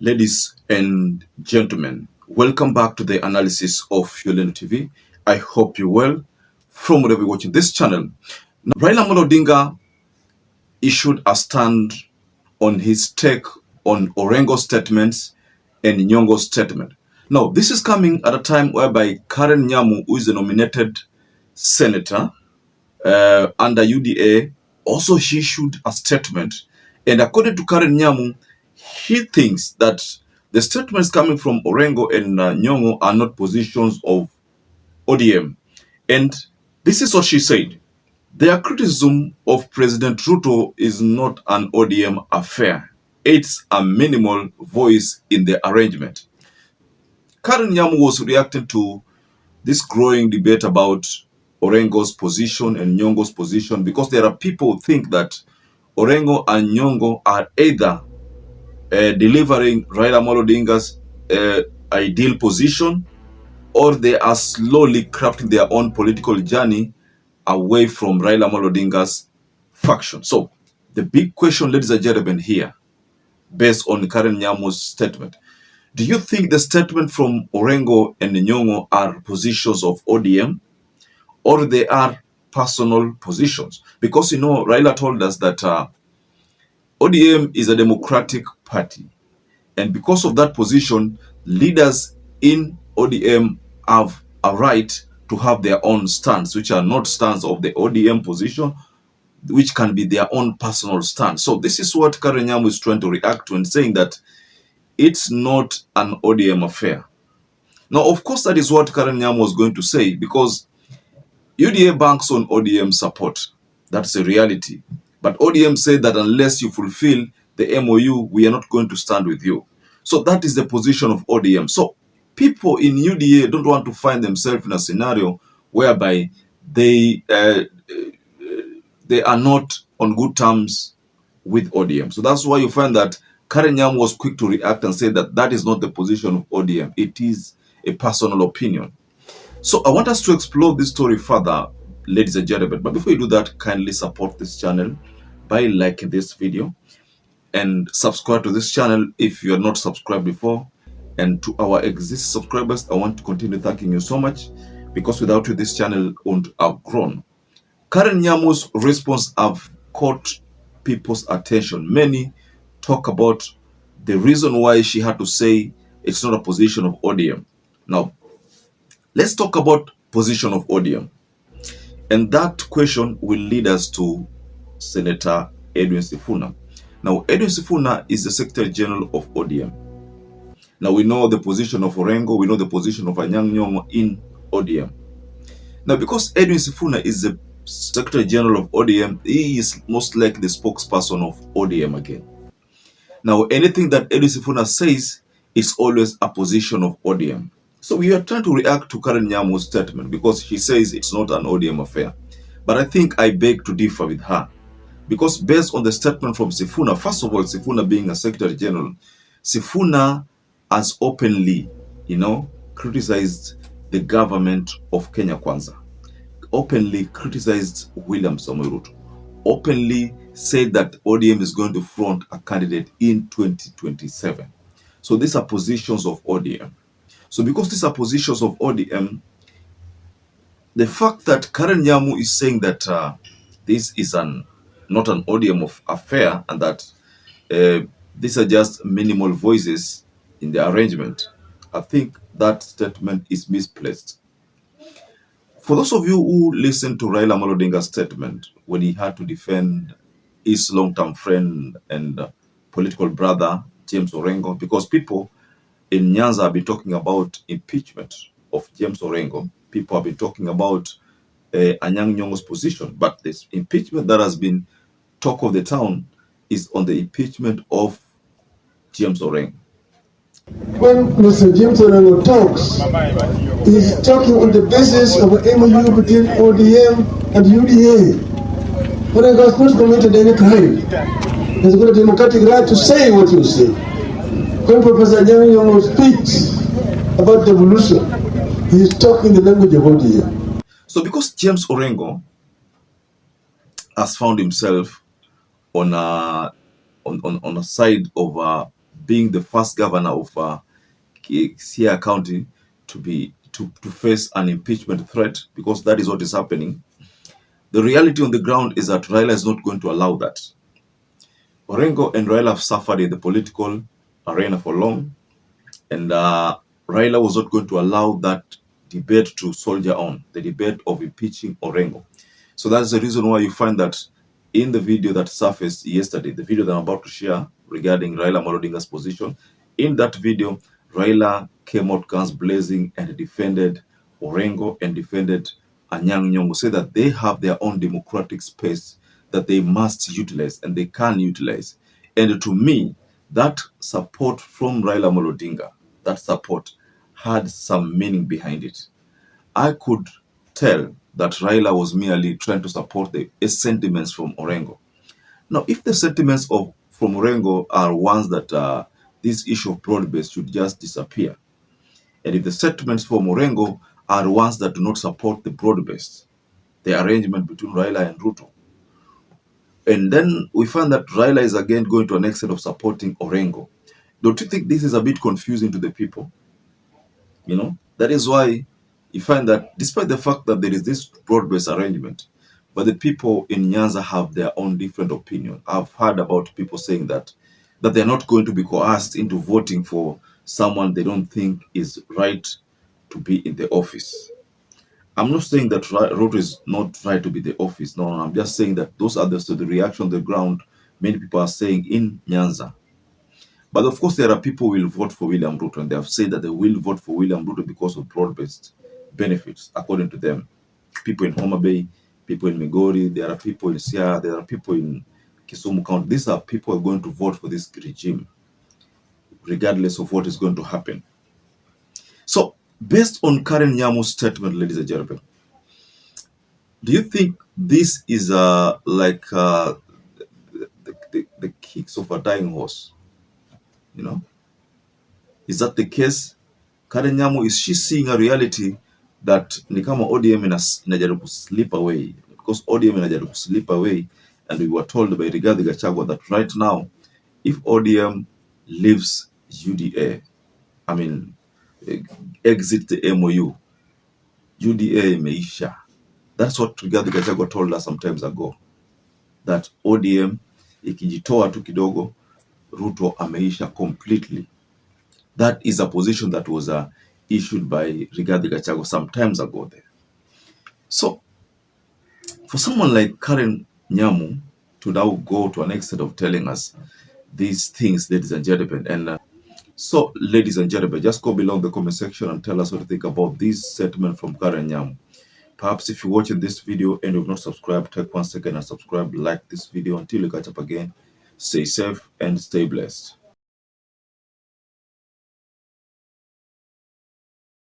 Ladies and gentlemen, welcome back to the analysis of YOLENO TV. I hope you're well from wherever you're watching this channel. Now, Raila Odinga issued a stand on his take on ORENGO statements and NYONGO statement. Now, this is coming at a time whereby Karen Nyamu, who is the nominated senator under UDA, also she issued a statement. And according to Karen Nyamu, he thinks that the statements coming from ORENGO and NYONGO are not positions of ODM. And this is what she said. Their criticism of President Ruto is not an ODM affair. It's a minimal voice in the arrangement. Karen Nyamu was reacting to this growing debate about ORENGO's position and NYONGO's position, because there are people who think that ORENGO and NYONGO are either delivering Raila Odinga's ideal position, or they are slowly crafting their own political journey away from Raila Odinga's faction. So the big question, ladies and gentlemen, here, based on Karen Nyamu's statement, do you think the statement from ORENGO and NYONGO are positions of ODM, or they are personal positions? Because, you know, Raila told us that ODM is a democratic party. And because of that position, leaders in ODM have a right to have their own stance, which are not stance of the ODM position, which can be their own personal stance. So this is what Karen Nyamu is trying to react to and saying that it's not an ODM affair. Now, of course, that is what Karen Nyamu was going to say, because UDA banks on ODM support. That's a reality. But ODM said that unless you fulfill the MOU, we are not going to stand with you. So that is the position of ODM. So people in UDA don't want to find themselves in a scenario whereby they are not on good terms with ODM. So that's why you find that Karen Nyamu was quick to react and say that that is not the position of ODM. It is a personal opinion. So I want us to explore this story further, ladies and gentlemen. But before you do that, kindly support this channel by liking this video and subscribe to this channel if you are not subscribed before. And to our existing subscribers, I want to continue thanking you so much, because without you, this channel wouldn't have grown. Karen Nyamu's response have caught people's attention. Many talk about the reason why she had to say it's not a position of ODM. Now, let's talk about position of ODM. And that question will lead us to Senator Edwin Sifuna. Now, Edwin Sifuna is the Secretary General of ODM. Now, we know the position of ORENGO, we know the position of ANYANG in ODM. Now, because Edwin Sifuna is the Secretary General of ODM, he is most likely the spokesperson of ODM again. Now, anything that Edwin Sifuna says is always a position of ODM. So we are trying to react to Karen Nyamu's statement, because she says it's not an ODM affair. But I think I beg to differ with her, because based on the statement from Sifuna, first of all, Sifuna being a Secretary General, Sifuna has openly, criticized the government of Kenya Kwanza, openly criticized William Samoei Ruto, openly said that ODM is going to front a candidate in 2027. So these are positions of ODM. So because these are positions of ODM, the fact that Karen Nyamu is saying that this is not an ODM affair, and that these are just minimal voices in the arrangement, I think that statement is misplaced. For those of you who listened to Raila Odinga's statement when he had to defend his long-term friend and political brother, James Orengo, because people in Nyanza have been talking about impeachment of James Orengo. People have been talking about Anyang Nyongo's position. But this impeachment that has been talk of the town is on the impeachment of James Orengo. When Mr. James Orengo talks, he's talking on the basis of an MOU between ODM and UDA. Orengo has not committed any crime. He's got a democratic right to say what you say. When Professor Nyamu speaks about devolution, he's talking the language of ODM. So because James Orengo has found himself on a side of being the first governor of Sierra County to face an impeachment threat, because that is what is happening. The reality on the ground is that Raila is not going to allow that. Orengo and Raila have suffered in the political arena for long, and Raila was not going to allow that debate to soldier on, the debate of impeaching Orengo. So that's the reason why you find that in the video that surfaced yesterday, the video that I'm about to share regarding Raila Odinga's position, in that video, Raila came out guns blazing and defended Orengo and defended NYONGO, say that they have their own democratic space that they must utilize and they can utilize. And to me, that support from Raila Odinga, that support had some meaning behind it. I could tell that Raila was merely trying to support the sentiments from Orengo. Now, if the sentiments from Orengo are ones that this issue of broad-based should just disappear, and if the sentiments from Orengo are ones that do not support the broad-based, the arrangement between Raila and Ruto, and then we find that Raila is again going to an extent of supporting Orengo, don't you think this is a bit confusing to the people? You know, that is why you find that despite the fact that there is this broad-based arrangement, but the people in Nyanza have their own different opinion. I've heard about people saying that they're not going to be coerced into voting for someone they don't think is right to be in the office. I'm not saying that Ruto is not right to be the office. No, I'm just saying that those are the reaction on the ground many people are saying in Nyanza. But of course, there are people who will vote for William Ruto, and they have said that they will vote for William Ruto because of broad-based benefits, according to them. People in Homa Bay, people in Migori, there are people in Siaya, there are people in Kisumu County. These are people who are going to vote for this regime, regardless of what is going to happen. So, based on Karen Nyamu's statement, ladies and gentlemen, do you think this is like the kicks of a dying horse? You know, is that the case? Karen Nyamu, is she seeing a reality that ni kama ODM inajaribu slip away? Because ODM inajaribu slip away, and we were told by Rigathi Gachagua that right now, if ODM leaves UDA, I mean, exit the MOU, UDA imeisha. That's what Rigathi Gachagua told us some times ago, that ODM ikijitoa tu kidogo, Ruto ameisha completely. That is a position that was issued by Rigathi Gachagua some times ago there. So, for someone like Karen Nyamu to now go to an extent of telling us these things, ladies and gentlemen, and so, ladies and gentlemen, just go below in the comment section and tell us what you think about this statement from Karen Nyamu. Perhaps if you're watching this video and you've not subscribed, take 1 second and subscribe, like this video. Until you catch up again, stay safe and stay blessed.